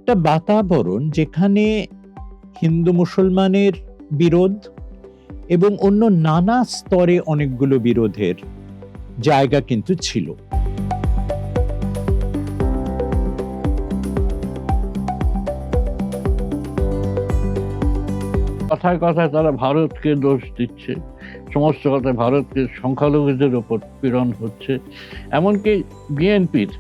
একটা বাতাবরণ যেখানে হিন্দু মুসলমানের বিরোধ এবং অন্য নানা স্তরে অনেকগুলো বিরোধের জায়গা কিন্তু ছিল। কথায় কথায় তারা ভারতকে দোষ দিচ্ছে, সমস্ত কথায় ভারতকে সংখ্যালঘুদের ওপর পীড়ন হচ্ছে। এমনকি বিএনপির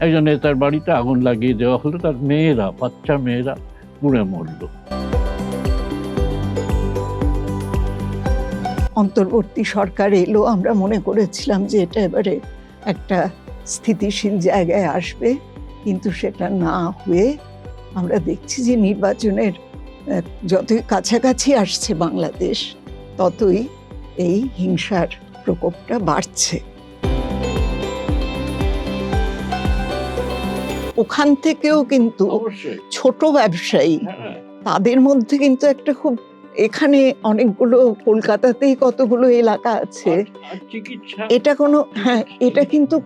একজন নেতার বাড়িতে আগুন লাগিয়ে দেওয়া হলো, তার মেয়েরা, বাচ্চা মেয়েরা পুড়ে মরল। অন্তর্বর্তী সরকার এলো, আমরা মনে করেছিলাম যে এটা এবারে একটা স্থিতিশীল জায়গায় আসবে, কিন্তু সেটা না হয়ে আমরা দেখছি যে নির্বাচনের যতই কাছাকাছি আসছে বাংলাদেশ, ততই এই হিংসার প্রকোপটা বাড়ছে। ওখান থেকেও কিন্তু ছোট ব্যবসায়ী, তাদের মধ্যে কিন্তু একটা খুব, এখানে অনেকগুলো, কলকাতাতেই কতগুলো এলাকা আছে, এটা কোনো, হ্যাঁ, এটা কিন্তু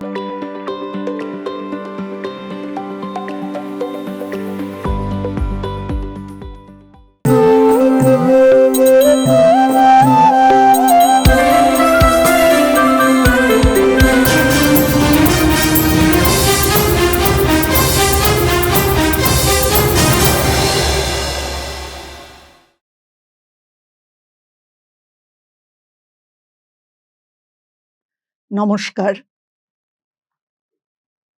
নমস্কার।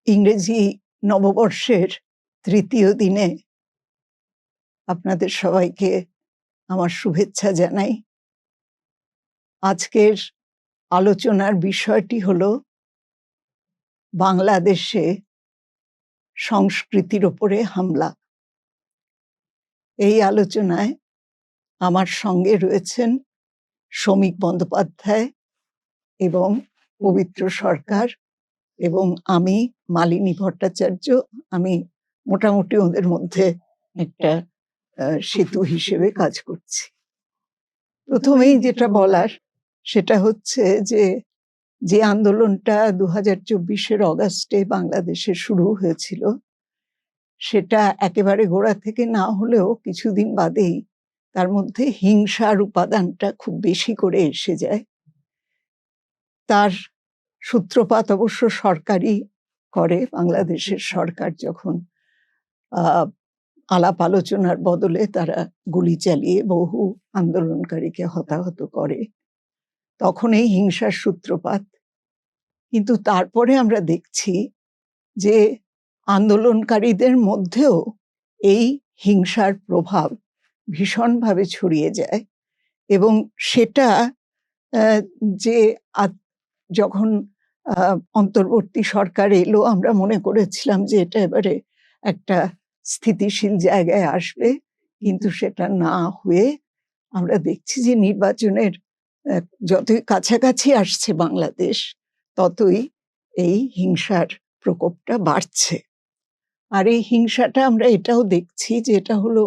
ইংরেজি নববর্ষের তৃতীয় দিনে আপনাদের সবাইকে আমার শুভেচ্ছা জানাই। আজকের আলোচনার বিষয়টি হলো বাংলাদেশে সংস্কৃতির উপরে হামলা। এই আলোচনায় আমার সঙ্গে রয়েছেন শমিক বন্দ্যোপাধ্যায় এবং পবিত্র সরকার এবং আমি মালিনী ভট্টাচার্য। আমি মোটামুটি ওদের মধ্যে একটা সেতু হিসেবে কাজ করছি। প্রথমেই যেটা বলার সেটা হচ্ছে যে আন্দোলনটা 2024 অগাস্টে বাংলাদেশে শুরু হয়েছিল, সেটা একেবারে গোড়া থেকে না হলেও কিছুদিন বাদেই তার মধ্যে হিংসার উপাদানটা খুব বেশি করে এসে যায়। তার সূত্রপাত অবশ্য সরকারই করে। বাংলাদেশের সরকার যখন আলাপ আলোচনার বদলে তারা গুলি চালিয়ে বহু আন্দোলনকারীকে হতাহত করে, তখন এই হিংসার সূত্রপাত। কিন্তু তারপরে আমরা দেখছি যে আন্দোলনকারীদের মধ্যেও এই হিংসার প্রভাব ভীষণভাবে ছড়িয়ে যায় এবং সেটা যে যখন অন্তর্বর্তী সরকার এলো, আমরা মনে করেছিলাম যে এটা এবারে একটা স্থিতিশীল জায়গায় আসবে, কিন্তু সেটা না হয়ে আমরা দেখছি যে নির্বাচনের যতই কাছাকাছি আসছে বাংলাদেশ, ততই এই হিংসার প্রকোপটা বাড়ছে। আর এই হিংসাটা আমরা এটাও দেখছি যে এটা হলো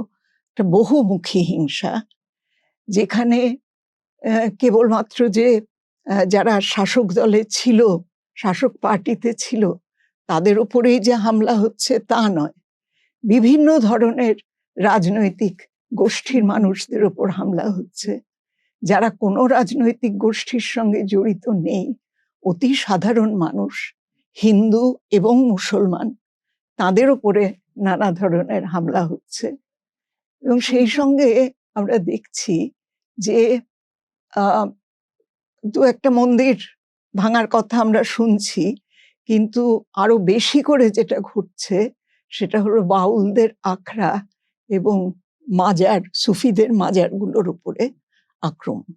একটা বহুমুখী হিংসা, যেখানে কেবলমাত্র যে যারা শাসক দলে ছিল, শাসক পার্টিতে ছিল, তাদের উপরেই যে হামলা হচ্ছে তা নয়, বিভিন্ন ধরনের রাজনৈতিক গোষ্ঠীর মানুষদের উপর হামলা হচ্ছে। যারা কোনো রাজনৈতিক গোষ্ঠীর সঙ্গে জড়িত নেই, অতি সাধারণ মানুষ, হিন্দু এবং মুসলমান, তাদের উপরে নানা ধরনের হামলা হচ্ছে। এবং সেই সঙ্গে আমরা দেখছি যে দু একটা মন্দির ভাঙার কথা আমরা শুনছি, কিন্তু আরো বেশি করে যেটা ঘটছে সেটা হলো বাউলদের আখড়া এবং মাজার, সুফিদের মাজারগুলোর উপরে আক্রমণ।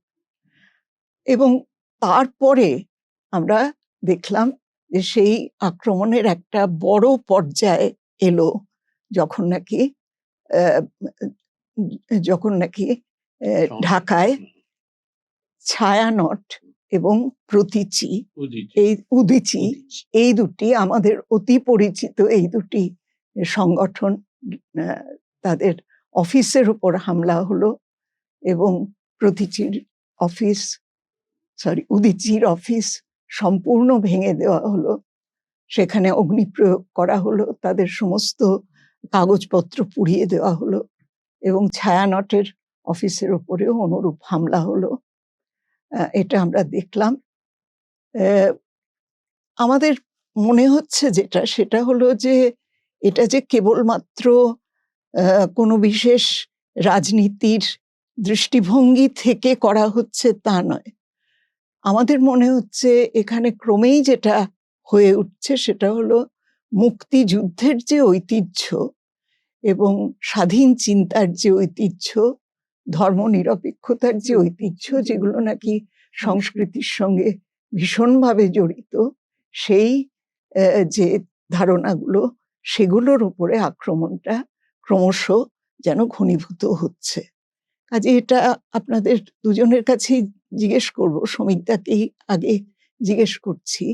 এবং তারপরে আমরা দেখলাম যে সেই আক্রমণের একটা বড় পর্যায়ে এলো যখন নাকি ঢাকায় ছায়ানট এবং প্রতীচী, এই উদীচী, এই দুটি আমাদের অতি পরিচিত এই দুটি সংগঠন, তাদের অফিসের উপর হামলা হলো এবং উদীচীর অফিস সম্পূর্ণ ভেঙে দেওয়া হলো। সেখানে অগ্নিপ্রয়োগ করা হলো, তাদের সমস্ত কাগজপত্র পুড়িয়ে দেওয়া হলো এবং ছায়ানটের অফিসের উপরেও অনুরূপ হামলা হলো। এটা আমরা দেখলাম। আমাদের মনে হচ্ছে যেটা, সেটা হলো যে এটা যে কেবলমাত্র কোনো বিশেষ রাজনীতির দৃষ্টিভঙ্গি থেকে করা হচ্ছে তা নয়। আমাদের মনে হচ্ছে এখানে ক্রমেই যেটা হয়ে উঠছে সেটা হলো মুক্তিযুদ্ধের যে ঐতিহ্য এবং স্বাধীন চিন্তার যে ঐতিহ্য, ধর্মনিরপেক্ষতার যে ঐতিহ্য, যেগুলো নাকি সংস্কৃতির সঙ্গে ভীষণভাবে জড়িত, সেই যে ধারণাগুলো, সেগুলোর উপরে আক্রমণটা ক্রমশ যেন ঘনীভূত হচ্ছে। কাজে এটা আপনাদের দুজনের কাছেই জিজ্ঞেস করব, শমিকদাকেই আগে জিজ্ঞেস করছি,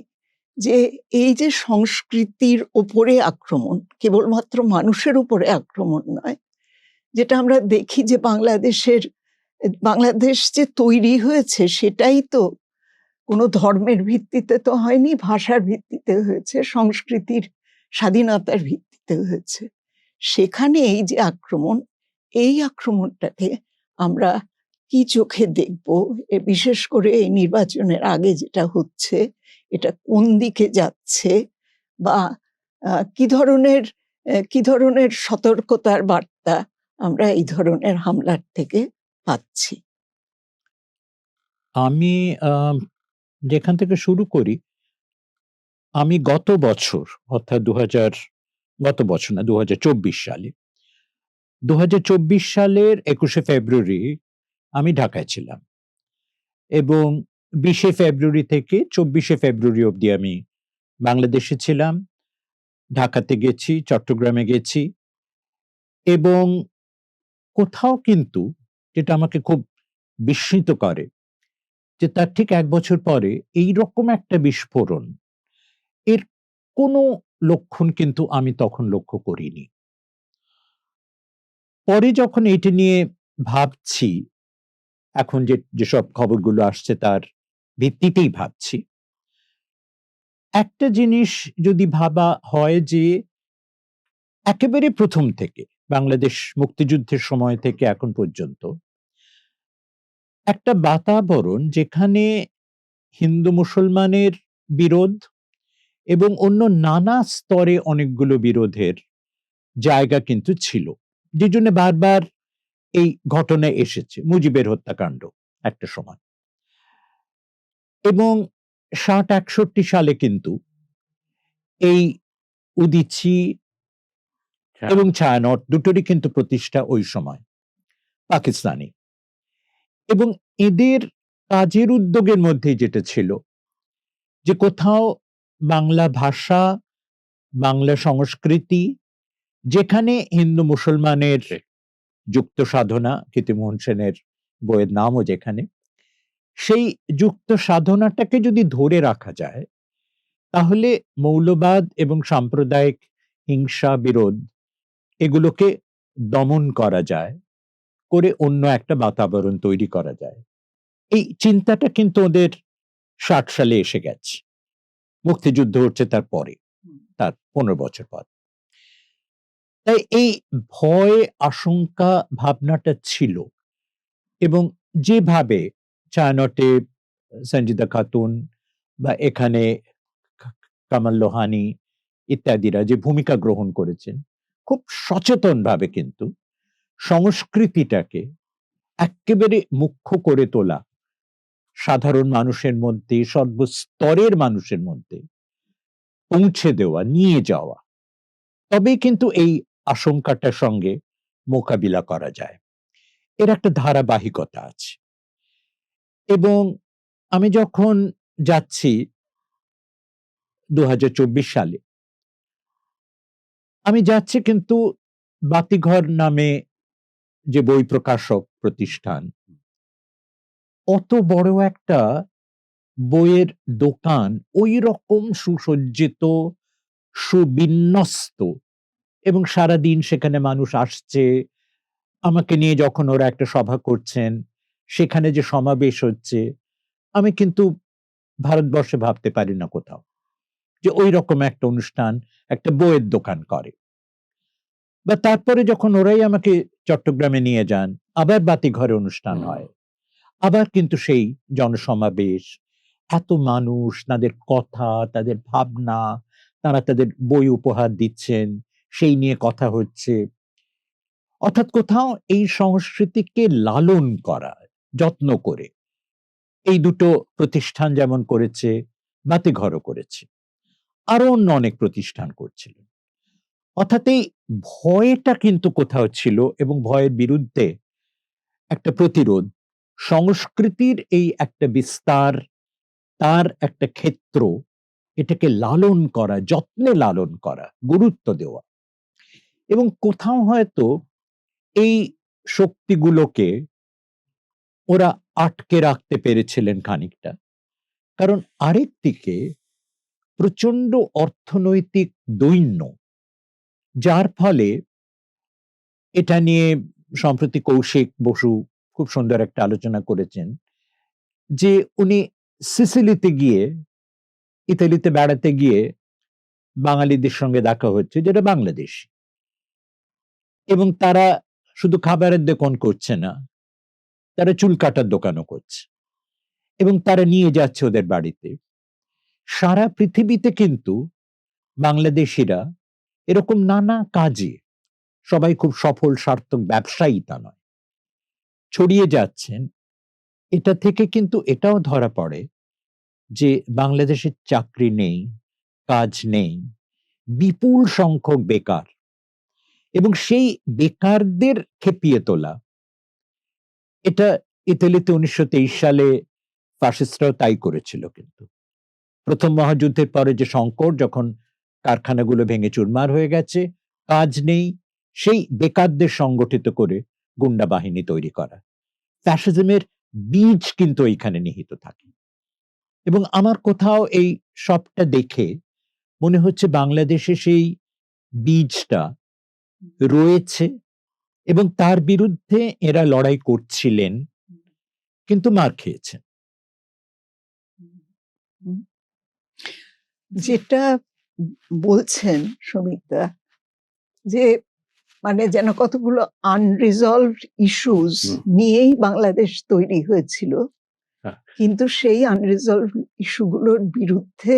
যে এই যে সংস্কৃতির উপরে আক্রমণ, কেবলমাত্র মানুষের উপরে আক্রমণ নয়, যেটা আমরা দেখি যে বাংলাদেশ যে তৈরি হয়েছে সেটাই তো কোনো ধর্মের ভিত্তিতে তো হয়নি, ভাষার ভিত্তিতে হয়েছে, সংস্কৃতির স্বাধীনতার ভিত্তিতে হয়েছে। সেখানে এই যে আক্রমণ, এই আক্রমণটাকে আমরা কি চোখে দেখব? বিশেষ করে এই নির্বাচনের আগে যেটা হচ্ছে, এটা কোন দিকে যাচ্ছে, বা কি ধরনের সতর্কতার বার্তা আমরা এই ধরনের হামলার থেকে পাচ্ছি? আমি যেখান থেকে শুরু করি, আমি গত বছর, অর্থাৎ গত বছর না, 2024 সালে, 2024 সালের 21শে ফেব্রুয়ারি আমি ঢাকায় ছিলাম এবং 20শে ফেব্রুয়ারি থেকে 24শে ফেব্রুয়ারি অবধি আমি বাংলাদেশে ছিলাম। ঢাকাতে গেছি, চট্টগ্রামে গেছি এবং কোথাও কিন্তু, যেটা আমাকে খুব বিস্মিত করে, যে তার ঠিক 1 বছর পরে এইরকম একটা বিস্ফোরণ, এর কোনো লক্ষণ কিন্তু আমি তখন লক্ষ্য করিনি। পরে যখন এটা নিয়ে ভাবছি, এখন যেসব খবরগুলো আসছে তার ভিত্তিতেই ভাবছি, একটা জিনিস যদি ভাবা হয় যে একেবারে প্রথম থেকে বাংলাদেশ মুক্তিযুদ্ধের সময় থেকে এখন পর্যন্ত একটা বাতাবরণ যেখানে হিন্দু মুসলমানের বিরোধ এবং অন্য নানা স্তরে অনেকগুলো বিরোধের জায়গা কিন্তু ছিল, যে জন্য বারবার এই ঘটনা এসেছে। মুজিবের হত্যাকাণ্ড একটা সময়, এবং 60-61 সালে কিন্তু এই উদীচী এবং ছায়ানট দুটোরই কিন্তু প্রতিষ্ঠা ওই সময় পাকিস্তানি, এবং এদের কাজের উদ্যোগের মধ্যে যেটা ছিল যে কোথাও বাংলা ভাষা, বাংলা সংস্কৃতি, যেখানে হিন্দু মুসলমানের যুক্ত সাধনা, কীর্তিমোহন সেনের বইয়ের নামও যেখানে, সেই যুক্ত সাধনাটাকে যদি ধরে রাখা যায়, তাহলে মৌলবাদ এবং সাম্প্রদায়িক হিংসা বিরোধ এগুলোকে দমন করা যায়, করে অন্য একটা বাতাবরণ তৈরি করা যায়। এই চিন্তাটা কিন্তু ওদের 60 সালে এসে গেছে, মুক্তিযুদ্ধ হচ্ছে তার পরে, তার 15 বছর পর। তাই এই ভয়, আশঙ্কা ভাবনাটা ছিল, এবং যেভাবে ছায়ানটে সঞ্জিদা খাতুন বা এখানে কামাল লোহানী ইত্যাদিরা যে ভূমিকা গ্রহণ করেছেন, খুব সচেতনভাবে কিন্তু সংস্কৃতিটাকে একেবারে মুখ্য করে তোলা, সাধারণ মানুষের মধ্যে, সর্বস্তরের মানুষের মধ্যে পৌঁছে দেওয়া, নিয়ে যাওয়া, তবেই কিন্তু এই আশঙ্কাটার সঙ্গে মোকাবিলা করা যায়। এর একটা ধারাবাহিকতা আছে। এবং আমি যখন যাচ্ছি 2024 সালে, আমি যাচ্ছি কিন্তু বাতিঘর নামে যে বই প্রকাশক প্রতিষ্ঠান, অত বড় একটা বইয়ের দোকান, ওই রকম সুসজ্জিত, সুবিন্যস্ত, এবং সারাদিন সেখানে মানুষ আসছে। আমাকে নিয়ে যখন ওরা একটা সভা করছেন, সেখানে যে সমাবেশ হচ্ছে, আমি কিন্তু ভারতবর্ষে ভাবতে পারি না কোথাও যে ওই রকম একটা অনুষ্ঠান একটা বইয়ের দোকান করে। বা তারপরে যখন ওরাই আমাকে চট্টগ্রামে নিয়ে যান, আবার বাতিঘরে অনুষ্ঠান হয়, আবার কিন্তু সেই জনসমাবেশ, এত মানুষ, তাদের কথা, তাদের ভাবনা, তারা তাদের বই উপহার দিচ্ছেন, সেই নিয়ে কথা হচ্ছে। অর্থাৎ কোথাও এই সংস্কৃতিকে লালন করা, যত্ন করে এই দুটো প্রতিষ্ঠান যেমন করেছে, বাতিঘরও করেছে, আরো অন্য অনেক প্রতিষ্ঠান করছিল। অর্থাৎ এই ভয়টা কিন্তু কোথাও ছিল, এবং ভয়ের বিরুদ্ধে একটা প্রতিরোধ, সংস্কৃতির এই একটা বিস্তার, তার একটা ক্ষেত্র, এটাকে লালন করা, যত্নে লালন করা, গুরুত্ব দেওয়া। এবং কোথাও হয়তো এই শক্তিগুলোকে ওরা আটকে রাখতে পেরেছিলেন খানিকটা, কারণ আরেক দিকে প্রচন্ড অর্থনৈতিক দৈন্য, যার ফলে এটা নিয়ে সম্প্রতি কৌশিক বসু খুব সুন্দর একটা আলোচনা করেছেন, যে উনি সিসিলিতে গিয়ে, ইতালিতে বেড়াতে গিয়ে বাঙালিদের সঙ্গে দেখা হচ্ছে, যেটা বাংলাদেশ, এবং তারা শুধু খাবারের দোকান করছে না, তারা চুল কাটার দোকানও করছে, এবং তারা নিয়ে যাচ্ছে ওদের বাড়িতে। সারা পৃথিবীতে কিন্তু বাংলাদেশিরা এরকম নানা কাজে, সবাই খুব সফল সার্থক ব্যবসায়ী তা নয়, ছড়িয়ে যাচ্ছেন। এটা থেকে কিন্তু এটাও ধরা পড়ে যে বাংলাদেশের চাকরি নেই, কাজ নেই, বিপুল সংখ্যক বেকার, এবং সেই বেকারদের খেপিয়ে তোলা। এটা ইতালিতে 1923 সালে ফ্যাসিস্টরাও তাই করেছিল। কিন্তু প্রথম মহাযুদ্ধের পরে যে সংকট, যখন কারখানাগুলো ভেঙে চুরমার হয়ে গেছে, কাজ নেই, সেই বেকারদের সংগঠিত করে গুন্ডা বাহিনী তৈরি করা, ফ্যাসিজমের বীজ কিন্তু এইখানে নিহিত থাকে। এবং আমার কোথাও এই সবটা দেখে মনে হচ্ছে বাংলাদেশে সেই বীজটা রয়েছে, এবং তার বিরুদ্ধে এরা লড়াই করছিলেন, কিন্তু মার খেয়েছেন। যেটা বলছেন সমিতা, যে মানে যেন কতগুলো আনরিজলভড ইস্যুস নিয়েই বাংলাদেশ তৈরি হয়েছিল, হ্যাঁ। কিন্তু সেই আনরিজলভড ইস্যুগুলোর বিরুদ্ধে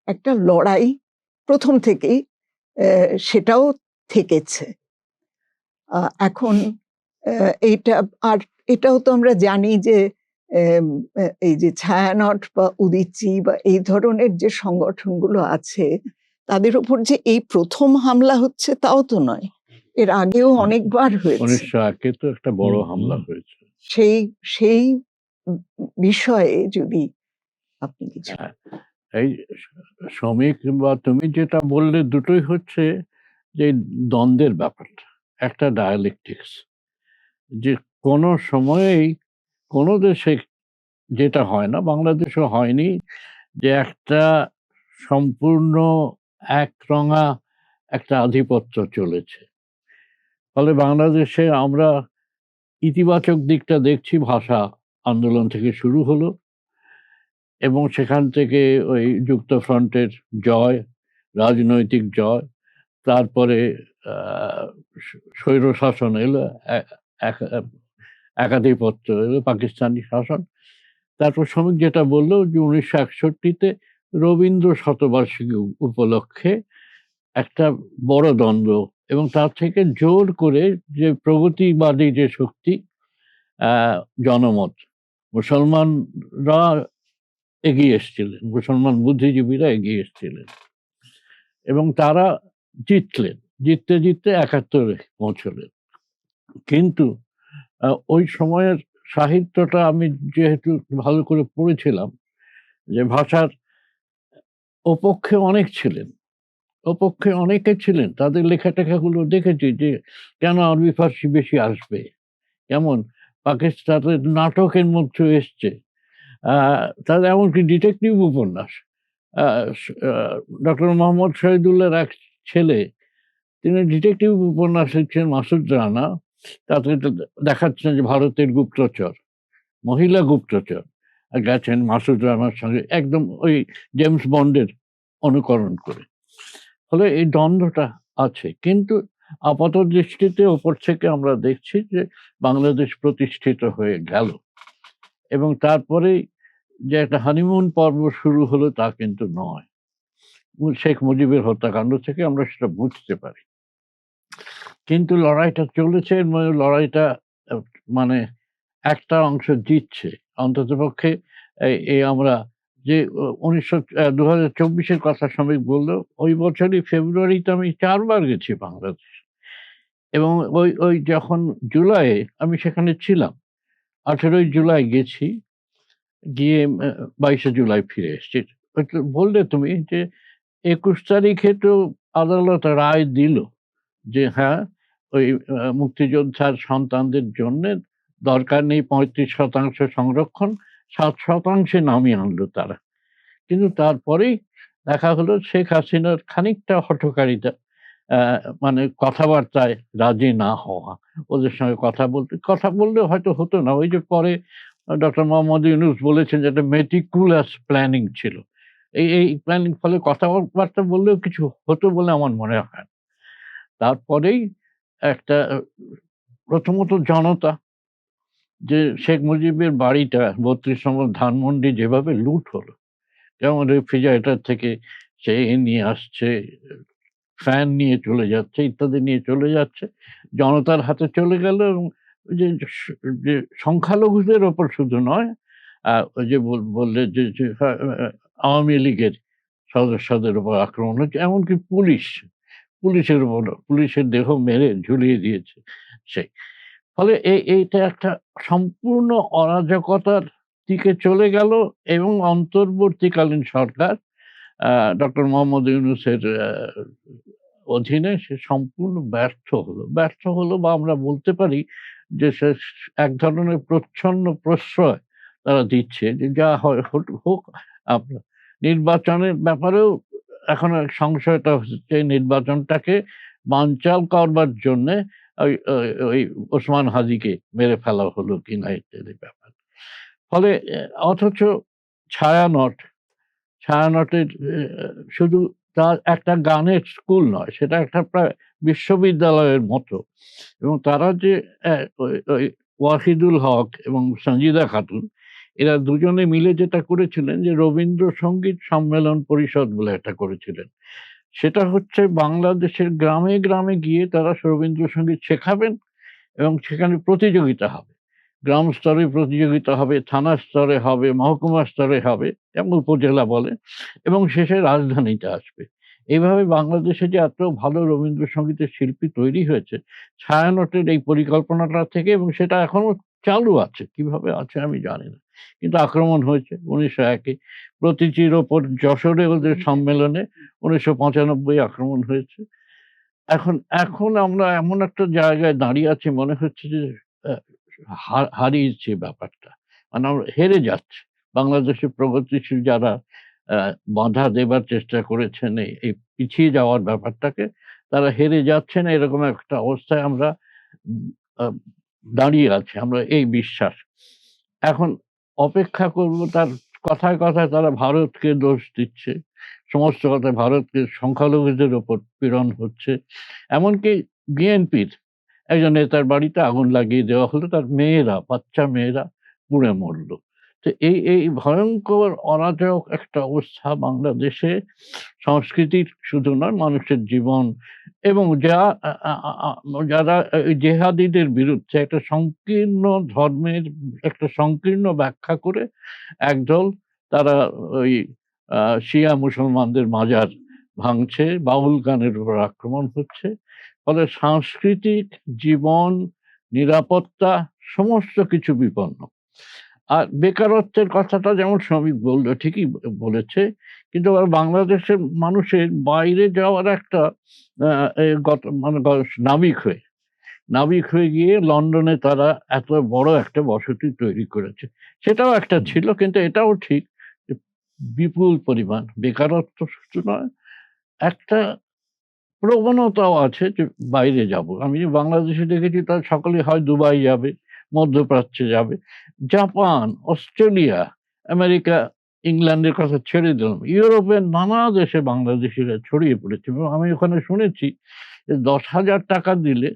একটা লড়াই প্রথম থেকেই সেটাও থেকেছে। এখন এইটা, আর এটাও তো আমরা জানি যে এই যে ছায়ানট বা উদীচী বা এই ধরনের যে সংগঠনগুলো আছে, তাদের উপর যে এই প্রথম হামলা হচ্ছে তাও তো নয়, এর আগেও অনেকবার হয়েছে। 1901-এ তো একটা বড় হামলা হয়েছে। সেই সেই বিষয়ে যদি আপনি কিছু। এই শ্রমিক বা তুমি যেটা বললে, দুটোই হচ্ছে যে দ্বন্দ্বের ব্যাপারটা, একটা ডায়ালেকটিক্স, যে কোনো সময়েই কোনো দেশে যেটা হয় না, বাংলাদেশও হয়নি, যে একটা সম্পূর্ণ একরঙা একটা আধিপত্য চলেছে। ফলে বাংলাদেশে আমরা ইতিবাচক দিকটা দেখছি, ভাষা আন্দোলন থেকে শুরু হলো, এবং সেখান থেকে ওই যুক্তফ্রন্টের জয়, রাজনৈতিক জয়, তারপরে স্বৈরশাসন এলো, একাধিপত্য এলো, পাকিস্তানি শাসন। তারপর শ্রমিক যেটা বললো যে 1961-তে রবীন্দ্র শতবার্ষিকী উপলক্ষে একটা বড় দ্বন্দ্ব, এবং তার থেকে জোর করে যে প্রগতিবাদী যে শক্তি, জনমত, মুসলমানরা এগিয়ে এসেছিলেন, মুসলমান বুদ্ধিজীবীরা এগিয়ে এসেছিলেন, এবং তারা জিতলেন, জিততে জিততে 71-এ পৌঁছলেন। কিন্তু ওই সময়ের সাহিত্যটা আমি যেহেতু ভালো করে পড়েছিলাম, যে ভাষার ওপক্ষে অনেক ছিলেন, ওপক্ষে অনেকে ছিলেন, তাদের লেখা টেখাগুলো দেখেছি, যে কেন আরবি ফার্সি বেশি আসবে, কেমন পাকিস্তানের নাটকের মধ্যে এসছে, তাদের এমনকি ডিটেকটিভ উপন্যাস। ডক্টর মোহাম্মদ শহীদুল্লাহর এক ছেলে, তিনি ডিটেকটিভ উপন্যাস লিখছেন, মাসুদ রানা, তাতে দেখাচ্ছেন যে ভারতের গুপ্তচর, মহিলা গুপ্তচর গেছেন মাসুদ রানার সঙ্গে, একদম ওই জেমস বন্ডের অনুকরণ করে। ফলে এই দ্বন্দ্বটা আছে। কিন্তু আপাত দৃষ্টিতে ওপর থেকে আমরা দেখছি যে বাংলাদেশ প্রতিষ্ঠিত হয়ে গেল, এবং তারপরেই যে একটা হানিমুন পর্ব শুরু হলো তা কিন্তু নয়। শেখ মুজিবের হত্যাকাণ্ড থেকে আমরা সেটা বুঝতে পারি। কিন্তু লড়াইটা চলেছে, লড়াইটা আহ, মানে একটা অংশ জিতছে অন্ততপক্ষে। এই আমরা যে 2024-এর কথা শ্রমিক বললো, ওই বছরই ফেব্রুয়ারিতে আমি ৪ বার গেছি বাংলাদেশ, এবং ওই যখন জুলাইয়ে আমি সেখানে ছিলাম। 18ই জুলাই গেছি, গিয়ে 22শে জুলাই ফিরে এসেছি। ওই তো বললে তুমি যে 21 তারিখে তো আদালত রায় দিল যে হ্যাঁ, ওই মুক্তিযোদ্ধার সন্তানদের জন্যে দরকার নেই 35% সংরক্ষণ, 7% নামিয়ে আনলো তারা। কিন্তু তারপরেই দেখা হলো শেখ হাসিনার খানিকটা হঠকারিতা, মানে কথাবার্তায় রাজি না হওয়া। ওদের সঙ্গে কথা বললে হয়তো হতো না। ওই যে পরে ডক্টর মোহাম্মদ ইউনূস বলেছেন যে একটা meticulous প্ল্যানিং ছিল। এই প্ল্যানিং ফলে কথাবার্তা বললেও কিছু হতো বলে আমার মনে হয় না। তারপরেই একটা প্রথমত জনতা, যে শেখ মুজিবের বাড়িটা ৩২ নম্বর ধানমন্ডি যেভাবে লুট হলো, যেমন রেফ্রিজারেটর থেকে সে নিয়ে আসছে, ফ্যান নিয়ে চলে যাচ্ছে, ইত্যাদি নিয়ে চলে যাচ্ছে, জনতার হাতে চলে গেল। এবং ওই যে সংখ্যালঘুদের ওপর শুধু নয়, ওই যে বললে যে আওয়ামী লীগের সদস্যদের উপর আক্রমণ হচ্ছে, এমনকি পুলিশের উপর, পুলিশের দেহ মেরে ঝুলিয়ে দিয়েছে সেই। ফলে এইটা একটা সম্পূর্ণ অরাজকতার দিকে চলে গেল, এবং অন্তর্বর্তীকালীন সরকার ডক্টর মোহাম্মদ ইউনূসের অধীনে সে সম্পূর্ণ ব্যর্থ হলো, বা আমরা বলতে পারি যে সে এক ধরনের প্রচ্ছন্ন প্রশ্রয় তারা দিচ্ছে যে যা হয় হোক। আপনার নির্বাচনের ব্যাপারেও এখন সংশয়টা হচ্ছে নির্বাচনটাকে বানচাল করবার জন্যে ওই ওসমান হাদিকে মেরে ফেলা হলো কিনা ইত্যাদি ব্যাপার। ফলে অথচ ছায়ানটের শুধু তার একটা গানের স্কুল নয়, সেটা একটা প্রায় বিশ্ববিদ্যালয়ের মতো। এবং তারা যে ওই ওয়াহিদুল হক এবং সঞ্জিদা খাতুন, এরা দুজনে মিলে যেটা করেছিলেন যে রবীন্দ্রসঙ্গীত সম্মেলন পরিষদ বলে একটা করেছিলেন। সেটা হচ্ছে বাংলাদেশের গ্রামে গ্রামে গিয়ে তারা রবীন্দ্রসঙ্গীত শেখাবেন, এবং সেখানে প্রতিযোগিতা হবে। গ্রাম স্তরে প্রতিযোগিতা হবে, থানা স্তরে হবে, মহকুমা স্তরে হবে, এবং উপজেলা বলে, এবং শেষে রাজধানীতে আসবে। এইভাবে বাংলাদেশে যে এত ভালো রবীন্দ্রসঙ্গীতের শিল্পী তৈরি হয়েছে ছায়ানটের এই পরিকল্পনাটা থেকে, এবং সেটা এখনো চালু আছে। কিভাবে আছে আমি জানি না, কিন্তু আক্রমণ হয়েছে 1901-এ প্রতীচীর ওপর যশোরে ওদের সম্মেলনে, 1995 আক্রমণ হয়েছে। এখন আমরা এমন একটা জায়গায় দাঁড়িয়ে আছি, মনে হচ্ছে যে হারিয়েছে ব্যাপারটা, মানে আমরা হেরে যাচ্ছি। বাংলাদেশের প্রগতিশীল যারা বাধা দেবার চেষ্টা করেছেন এই পিছিয়ে যাওয়ার ব্যাপারটাকে, তারা হেরে যাচ্ছেন, এরকম একটা অবস্থায় আমরা আহ, দাঁড়িয়ে আছি। আমরা এই বিশ্বাস এখন অপেক্ষা করব। তার কথায় কথায় তারা ভারতকে দোষ দিচ্ছে, সমস্ত কথায় ভারতকে সংখ্যালঘুদের ওপর পীড়ন হচ্ছে। এমনকি বিএনপির একজন নেতার বাড়িতে আগুন লাগিয়ে দেওয়া হলো, তার বাচ্চা মেয়েরা পুড়ে মরল। তো এই ভয়ঙ্কর অরাজক একটা অবস্থা বাংলাদেশে, সংস্কৃতির শুধু নয়, মানুষের জীবন, এবং যারা এই জেহাদিদের বিরুদ্ধে একটা সংকীর্ণ ধর্মের একটা সংকীর্ণ ব্যাখ্যা করে একদল, তারা ওই শিয়া মুসলমানদের মাজার ভাঙছে, বাউল গানের উপর আক্রমণ হচ্ছে। ফলে সাংস্কৃতিক জীবন, নিরাপত্তা, সমস্ত কিছু বিপন্ন। আর বেকারত্বের কথাটা যেমন শ্রমিক বলল, ঠিকই বলেছে, কিন্তু আবার বাংলাদেশের মানুষের বাইরে যাওয়ার একটা নাবিক হয়ে গিয়ে লন্ডনে তারা এত বড় একটা বসতি তৈরি করেছে। সেটাও একটা ছিল, কিন্তু এটাও ঠিক যে বিপুল পরিমাণ বেকারত্ব শুধু নয়, একটা প্রবণতাও আছে যে বাইরে যাব। আমি বাংলাদেশে দেখেছি তারা সকলে হয় দুবাই যাবে, মধ্যপ্রাচ্যে যাবে, জাপান, অস্ট্রেলিয়া, আমেরিকা, ইংল্যান্ডের কথা ছেড়ে দিলাম, ইউরোপের নানা দেশে বাংলাদেশিরা ছড়িয়ে পড়েছে। এবং আমি ওখানে শুনেছি 10,000 টাকা দিলে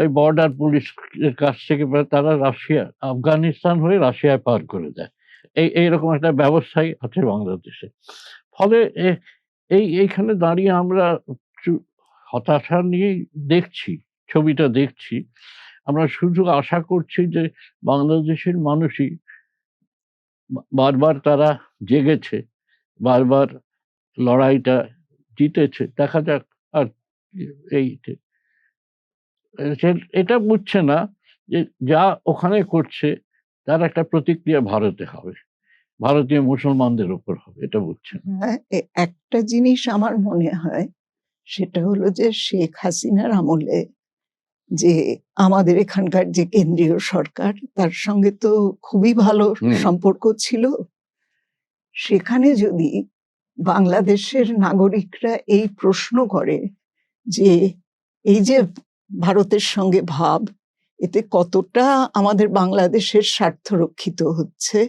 এই বর্ডার পুলিশের কাছ থেকে তারা আফগানিস্তান হয়ে রাশিয়ায় পার করে দেয়। এইরকম একটা ব্যবস্থাই আছে বাংলাদেশে। ফলে এইখানে দাঁড়িয়ে আমরা হতাশা নিয়েই দেখছি, ছবিটা দেখছি। আমরা শুধু আশা করছি যে বাংলাদেশের মানুষই বারবার তারা জেগেছে, বারবার লড়াইটা জিতেছে। দেখা যাক। আর এটা বুঝছে না যে যা ওখানে করছে তার একটা প্রতিক্রিয়া ভারতে হবে, ভারতীয় মুসলমানদের উপর হবে, এটা বুঝছে না। হ্যাঁ, একটা জিনিস আমার মনে হয় সেটা হলো যে শেখ হাসিনার আমলে যে আমাদের এখানকার যে কেন্দ্রীয় সরকার, তার সঙ্গে তো খুবই ভালো সম্পর্ক ছিল। সেখানে যদি বাংলাদেশের নাগরিকরা এই প্রশ্ন করে যে এই যে ভারতের সঙ্গে ভাব, এতে কতটা আমাদের বাংলাদেশের স্বার্থ রক্ষিত হচ্ছে,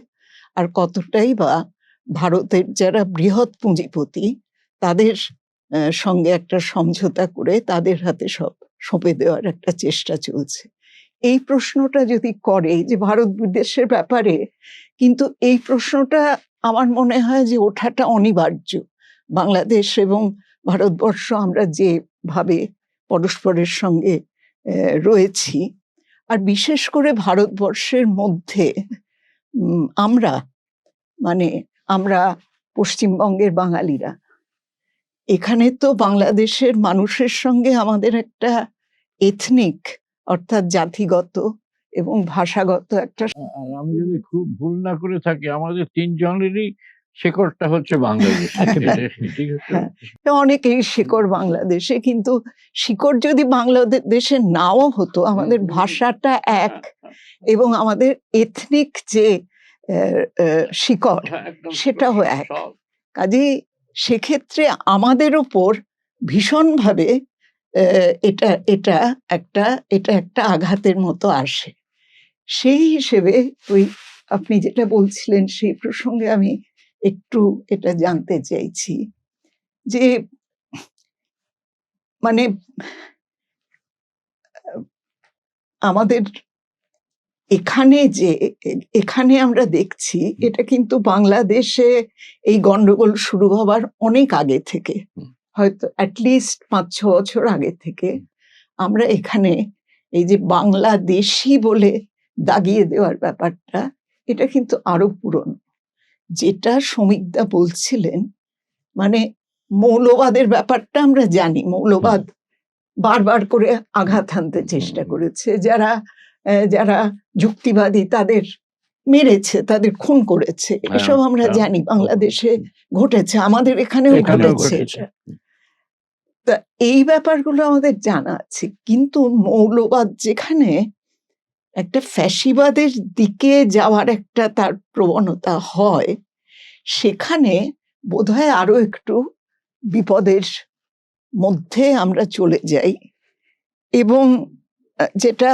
আর কতটাই বা ভারতের যারা বৃহৎ পুঁজিপতি তাদের সঙ্গে একটা সমঝোতা করে তাদের হাতে সব সঁপে দেওয়ার একটা চেষ্টা চলছে, এই প্রশ্নটা যদি করে যে ভারত বিদেশের ব্যাপারে, কিন্তু এই প্রশ্নটা আমার মনে হয় যে ওঠাটা অনিবার্য। বাংলাদেশ এবং ভারতবর্ষ আমরা যেভাবে পরস্পরের সঙ্গে রয়েছি, আর বিশেষ করে ভারতবর্ষের মধ্যে আমরা পশ্চিমবঙ্গের বাঙালিরা, এখানে তো বাংলাদেশের মানুষের সঙ্গে আমাদের একটা এথনিক অর্থাৎ জাতিগত এবং ভাষাগত একটা, আমি যদি খুব ভুল না করে থাকি, আমাদের 3 জনেরই শেকড়টা হচ্ছে বাংলাদেশ। অনেকেই শিকড় বাংলাদেশে, কিন্তু শিকড় যদি বাংলাদেশে নাও হতো, আমাদের ভাষাটা এক এবং আমাদের এথনিক যে শিকড় সেটাও এক। কাজেই সেক্ষেত্রে আমাদের ওপর ভীষণভাবে এটা একটা আঘাতের মতো আসে। সেই হিসেবে আপনি যেটা বলছিলেন সেই প্রসঙ্গে আমি একটু এটা জানতে চাইছি যে মানে আমাদের এখানে আমরা দেখছি, এটা কিন্তু বাংলাদেশে এই গন্ডগোল শুরু হবার অনেক আগে থেকে, হয়তো অ্যাটলিস্ট 5-6 বছর আগে থেকে আমরা এখানে এই যে বাংলাদেশি বলে দাগিয়ে দেওয়ার ব্যাপারটা, এটা কিন্তু আরো পুরনো। যেটা সমীকদা বলছিলেন, মানে মৌলবাদের ব্যাপারটা আমরা জানি, মৌলবাদ বারবার করে আঘাত হানতে চেষ্টা করেছে, যারা যুক্তিবাদী তাদের মেরেছে, তাদের খুন করেছে, এসব আমরা জানি বাংলাদেশে ঘটেছে, আমাদের এখানেও ঘটেছে। তা এই ব্যাপারগুলো আমাদের জানা আছে, কিন্তু মৌলবাদ যেখানে একটা ফ্যাসিবাদের দিকে যাওয়ার একটা তার প্রবণতা হয়, সেখানে বোধহয় আরো একটু বিপদের মধ্যে আমরা চলে যাই। এবং যেটা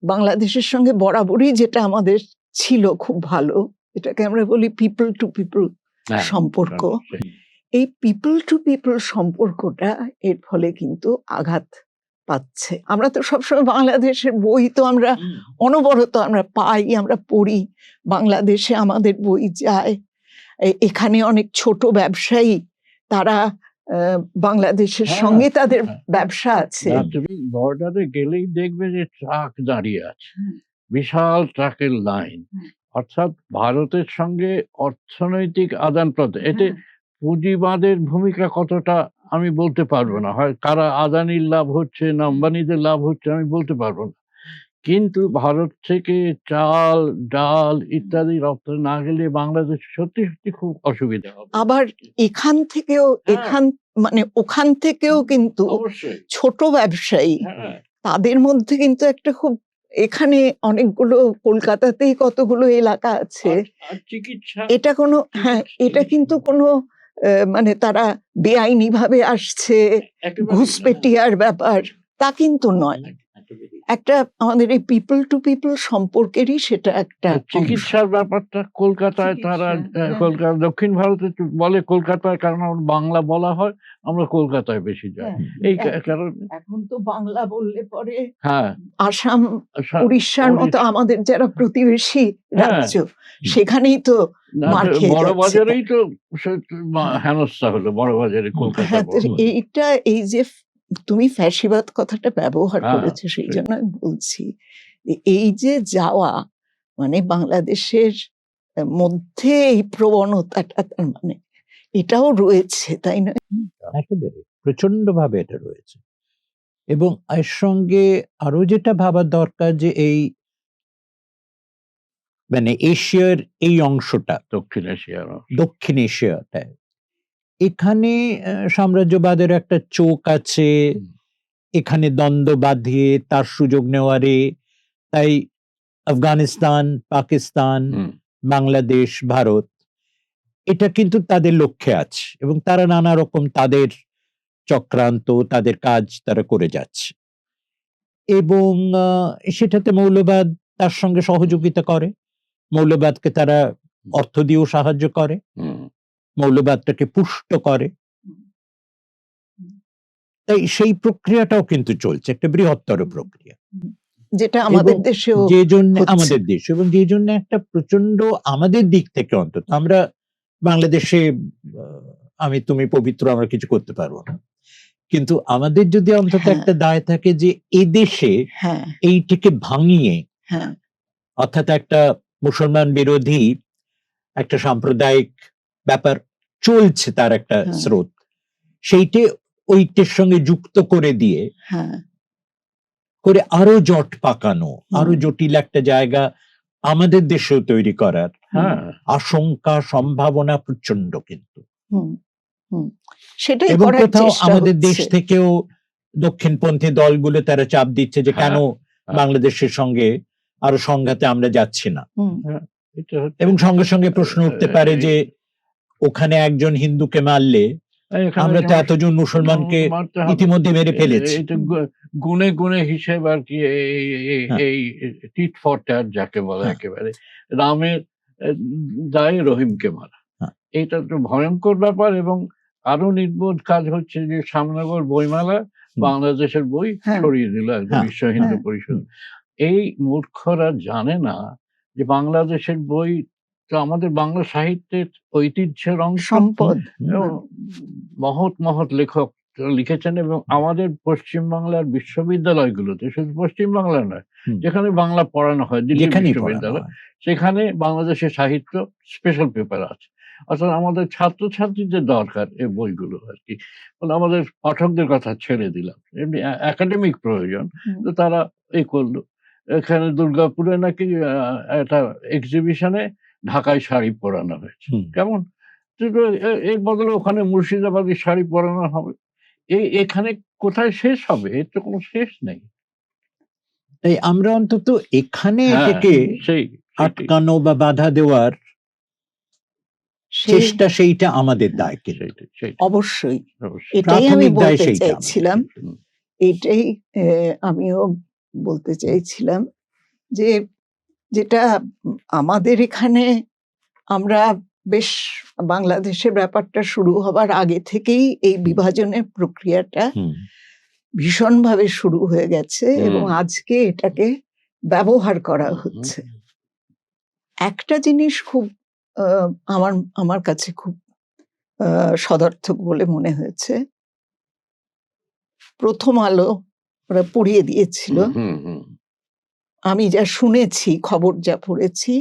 বাংলাদেশের সঙ্গে বরাবরই যেটা আমাদের ছিল খুব ভালো, এটাকে আমরা বলি পিপল টু পিপল সম্পর্ক, এই পিপল টু পিপল সম্পর্কটা এর ফলে কিন্তু আঘাত পাচ্ছে। আমরা তো সবসময় বাংলাদেশের বই তো আমরা অনবরত আমরা পাই, আমরা পড়ি, বাংলাদেশে আমাদের বই যায়, এখানে অনেক ছোট ব্যবসায়ী তারা বাংলাদেশের সঙ্গে তাদের ব্যবসা আছে। তুমি বর্ডারে গেলেই দেখবে যে ট্রাক দাঁড়িয়ে আছে, বিশাল ট্রাকের লাইন, অর্থাৎ ভারতের সঙ্গে অর্থনৈতিক আদান প্রদান। এতে পুঁজিবাদের ভূমিকা কতটা আমি বলতে পারবো না, হয় কারা আদানির লাভ হচ্ছে না আম্বানিদের লাভ হচ্ছে আমি বলতে পারবো না, কিন্তু ভারত থেকে চাল ডাল ইত্যাদি রপ্তানি না গেলে বাংলাদেশ সত্যি সত্যি খুব অসুবিধা হবে। আবার ওখান থেকেও কিন্তু ছোট ব্যবসায়ী, তাদের মধ্যে কিন্তু একটা খুব, এখানে অনেকগুলো, কলকাতাতেই কতগুলো এলাকা আছে, এটা কোনো এটা কিন্তু কোনো তারা বেআইনি ভাবে আসছে, ঘুষপেটিয়ার ব্যাপার তা কিন্তু নয়। একটা আমাদের এই পিপল টু পিপল সম্পর্কেরই সেটা একটা অংশ। চিকিৎসার ব্যাপারটা কলকাতায় তারা চিকিৎসা, হ্যাঁ। কলকাতা দক্ষিণ ভারতে তো বলে কলকাতায়, কারণ আমার বাংলা বলা হয়, আমরা কলকাতায় বেশি যাই হ্যাঁ, এই এক- কারণে। এখন তো বাংলা বললে পরে হ্যাঁ, আসাম, উড়িষ্যার মতো উড়িষ্যা- আমাদের যারা প্রতিবেশী হ্যাঁ। রাজ্য, সেখানেই তো না, মার তো খেয়ে বড় যাচ্ছে। বাজারেই তো সে হ্যাঁ। হেনস্থা হলো, বড় বাজারে কলকাতা হ্যাঁ, তো এইটা এই যে তুমি ফ্যাসিবাদ কথাটা ব্যবহার হ্যাঁ, করেছো, সেই সেই। জন্য আমি বলছি যে এই যে যাওয়া, মানে বাংলাদেশের মধ্যে এই প্রবণতাটা, তার মানে এটাও রয়েছে, তাই না? একেবারে প্রচন্ড ভাবে এটা রয়েছে। এবং এর সঙ্গে আরো যেটা ভাবার দরকার যে এই মানে এশিয়ার এই অংশটা, দক্ষিণ এশিয়ার দক্ষিণ এশিয়াটা, এখানে সাম্রাজ্যবাদের একটা চোখ আছে, এখানে দ্বন্দ্ব বাঁধিয়ে তার সুযোগ নেওয়ারে, তাই আফগানিস্তান, পাকিস্তান, বাংলাদেশ, ভারত, এটা কিন্তু তাদের লক্ষ্যে আছে এবং তারা নানা রকম তাদের চক্রান্ত, তাদের কাজ তারা করে যাচ্ছে এবং সেটাতে মৌলবাদ তার সঙ্গে সহযোগিতা করে, মৌলবাদকে তারা অর্থ দিয়েও সাহায্য করে, মৌলবাদটাকে পুষ্ট করে। তাই সেই প্রক্রিয়াটাও কিন্তু চলছে, একটা বৃহত্তর প্রক্রিয়া, যেটা আমাদের এবং দেশেও যে জন্য হচ্ছে। আমাদের দেশ, এবং যে জন্য একটা প্রচন্ড আমাদের দিক থেকে অন্তত, আমরা বাংলাদেশে আমি তুমি পবিত্র, আমরা কিছু করতে পারবো না, কিন্তু আমাদের যদি অন্তত হ্যাঁ। একটা দায় থাকে যে এদেশে হ্যাঁ, এইটিকে ভাঙিয়ে, হ্যাঁ, অর্থাৎ একটা মুসলমান বিরোধী একটা সাম্প্রদায়িক ব্যাপার চলছে, তার একটা হ্যাঁ। স্রোত, সেইটে ঐক্যের সঙ্গে যুক্ত করে দিয়ে হ্যাঁ, করে আরো জট পাকানো, আরো জটিল একটা জায়গা আমাদের দেশেও তৈরি করার হ্যাঁ আশঙ্কা, সম্ভাবনা প্রচন্ড কিন্তু। হুম, হুম, সেটাই এবং করার কোথাও চেষ্টা আমাদের দেশ হচ্ছে। থেকেও দক্ষিণপন্থী দলগুলো তারা চাপ দিচ্ছে যে কেন বাংলাদেশের সঙ্গে আরো সংঘাতে আমরা যাচ্ছি না, হুম, এটা হচ্ছে। এবং সঙ্গে সঙ্গে প্রশ্ন উঠতে পারে যে ওখানে একজন হিন্দুকে মারলে এখানে আমরা তো যেমন এতজন মুসলমানকে মারতে হবে। ইতিমধ্যে মেরে ফেলেছি। এটা গুনে গুনে হিসেব আর কি, হ্যাঁ। এই টিট ফর ট্যাট যাকে বলে, হ্যাঁ। একেবারে রামের দায়ে রহিমকে মারা, হ্যাঁ। এটা তো ভয়ঙ্কর ব্যাপার। এবং আরো নির্বোধ কাজ হচ্ছে যে সামনগর বইমেলা বাংলাদেশের বই হ্যাঁ। ছড়িয়ে দিল একদম হ্যাঁ। বিশ্ব হিন্দু হ্যাঁ। পরিষদ। এই মূর্খরা জানে না যে বাংলাদেশের বই তো আমাদের বাংলা সাহিত্যের ঐতিহ্যের অংশ, সম্পদ। এবং মহৎ মহৎ লেখক লিখেছেন। এবং আমাদের পশ্চিমবাংলার বিশ্ববিদ্যালয়গুলোতে, শুধু পশ্চিমবাংলা নয়, যেখানে বাংলা পড়ানো হয়, দিল্লি যেখানেই পড়ানো বিশ্ববিদ্যালয়, হয়। সেখানে বাংলাদেশের সাহিত্য স্পেশাল পেপার আছে। অর্থাৎ আমাদের ছাত্রছাত্রীদের দরকার এই বইগুলো আর কি। মানে আমাদের পাঠকদের কথা ছেড়ে দিলাম, এমনি একাডেমিক প্রয়োজন, তো তারা এই করলো। এখানে দুর্গাপুরে নাকি একটা এক্সিবিশনে ঢাকায় শাড়ি পরানো হয়েছে, কেমন? এর বদলে ওখানে মুর্শিদাবাদী শাড়ি পরানো হবে। এখানে কোথায় শেষ হবে? এর তো কোনো শেষ নেই। তাই আমরা অন্তত এখানে হ্যাঁ, এটাকে সেই আটকানো বা বাধা দেওয়ার চেষ্টা, সেইটা আমাদের দায় কিন্তু। অবশ্যই অবশ্যই। এটাই আমি প্রাথমিক দায় বলতে সেইটা আমাদের। চাইছিলাম, এটাই আমিও বলতে চাইছিলাম যে যেটা আমাদের এখানে আমরা বেশ বাংলাদেশের ব্যাপারটা শুরু হবার আগে থেকেই এই বিভাজনের প্রক্রিয়াটা ভীষণভাবে শুরু হয়ে গেছে এবং আজকে এটাকে ব্যবহার করা হচ্ছে। একটা জিনিস খুব আমার আমার কাছে খুব সদর্থক বলে মনে হয়েছে, প্রথম আলো ওরা পড়িয়ে দিয়েছিল, আমি যা শুনেছি, খবর যা পড়েছি,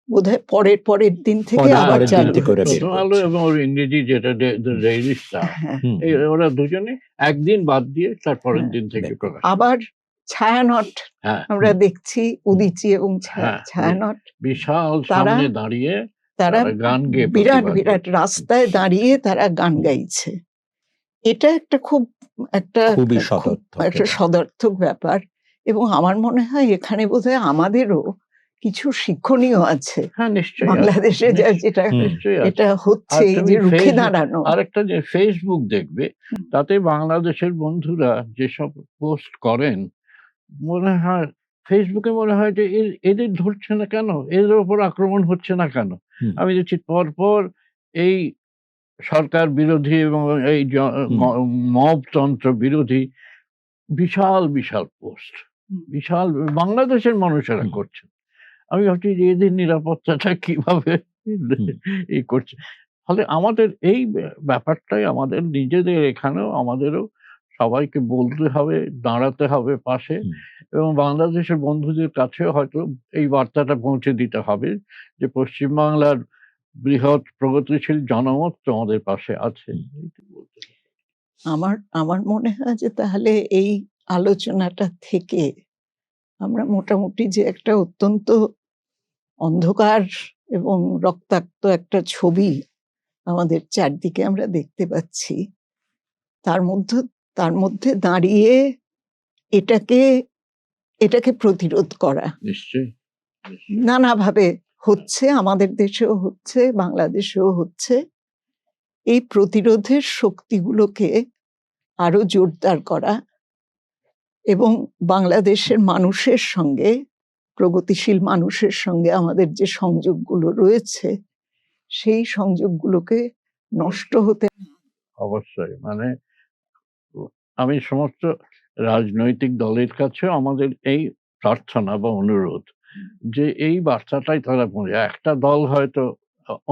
বোধহয় পরের দিন থেকে পরের আবার চালু দিন থেকে ওরা হচ্ছে। বের প্রথম আলো এবং ওর ইংরেজি যেটা ডেইলি স্টার, হ্যাঁ, ওরা দুজনে একদিন বাদ দিয়ে তারপরের দিন থেকে প্রকাশ। আবার ছায়ানট হ্যাঁ, আমরা দেখছি, উদিচি এবং হ্যাঁ, ছায়ানট বিশাল তারা- সামনে দাঁড়িয়ে তারা গান গেয়ে বিরাট প্রতিবাদ বিরাট রাস্তায় দাঁড়িয়ে তারা গান গাইছে। এটা একটা খুবই খুব সদর্থক একটা এটা। সদর্থক ব্যাপার, এবং আমার মনে হয় এখানে বোধহয় আমাদেরও কিছু শিক্ষণীয় আছে। হ্যাঁ, নিশ্চয়ই বাংলাদেশে যেটা নিশ্চয়ই আছে। এটা হচ্ছে আর এই তুমি যে রুখে ফেসবুক- দাঁড়ানো। আরেকটা যে ফেসবুক দেখবে, তাতে বাংলাদেশের বন্ধুরা যেসব পোস্ট করেন, মনে হয় ফেসবুকে মনে হয় যে এদের ধরছে না কেন, এদের ওপর আক্রমণ হচ্ছে না কেন। হুম। আমি দেখছি পরপর এই সরকার বিরোধী এবং এই মবতন্ত্র বিরোধী বিশাল বিশাল পোস্ট, বিশাল বাংলাদেশের মানুষেরা করছে। আমি ভাবছি যে এদের নিরাপত্তাটা কিভাবে ই করছে। ফলে আমাদের এই ব্যাপারটাই আমাদের নিজেদের এখানেও আমাদেরও সবাইকে বলতে হবে, দাঁড়াতে হবে পাশে, এবং বাংলাদেশের বন্ধুদের কাছেও হয়তো এই বার্তাটা পৌঁছে দিতে হবে যে পশ্চিমবাংলার বৃহৎ প্রগতিশীল জনমত তোমাদের পাশে আছে। আমার মনে হয় যে তাহলে এই আলোচনাটা থেকে আমরা মোটামুটি যে একটা অত্যন্ত অন্ধকার এবং রক্তাক্ত একটা ছবি আমাদের চারদিকে আমরা দেখতে পাচ্ছি, তার মধ্যে দাঁড়িয়ে এটাকে প্রতিরোধ করা নিশ্চয়ই নানাভাবে হচ্ছে, আমাদের দেশেও হচ্ছে, বাংলাদেশেও হচ্ছে। এই প্রতিরোধের শক্তিগুলোকে আরো জোরদার করা এবং বাংলাদেশের মানুষের সঙ্গে, প্রগতিশীল মানুষের সঙ্গে আমাদের যে সংযোগগুলো রয়েছে সেই সংযোগগুলোকে নষ্ট হতে অবশ্যই। মানে আমি সমস্ত রাজনৈতিক দলের কাছে আমাদের এই প্রার্থনা বা অনুরোধ যে এই বার্তাটাই তারা একটা দল হয়তো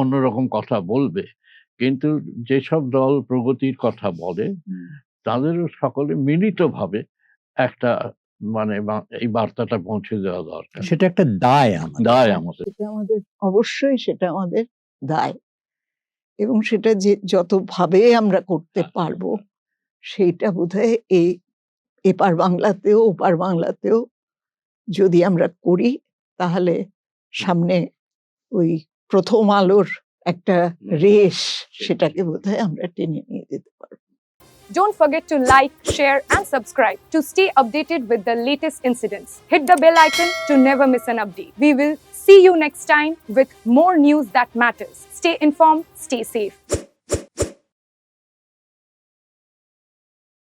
অন্যরকম কথা বলবে, কিন্তু যেসব দল প্রগতির কথা বলে তাদেরও সকলে মিলিতভাবে একটা মানে এই বার্তাটা পৌঁছে দেওয়া দরকার। সেটা একটা দায় আমাদের। অবশ্যই সেটা আমাদের দায়, এবং সেটা যে যতভাবে আমরা করতে পারবো সেইটা বোধহয় এপার বাংলাতেও ওপার বাংলাতেও যদি আমরা করি তাহলে সামনে ওই প্রথম আলোর একটা রেশ সেটাকে বোধহয় আমরা টেনে নিয়ে যেতে পারবো। Don't forget to like, share and subscribe to stay updated with the latest incidents. Hit the bell icon to never miss an update. We will see you next time with more news that matters. Stay informed, stay safe.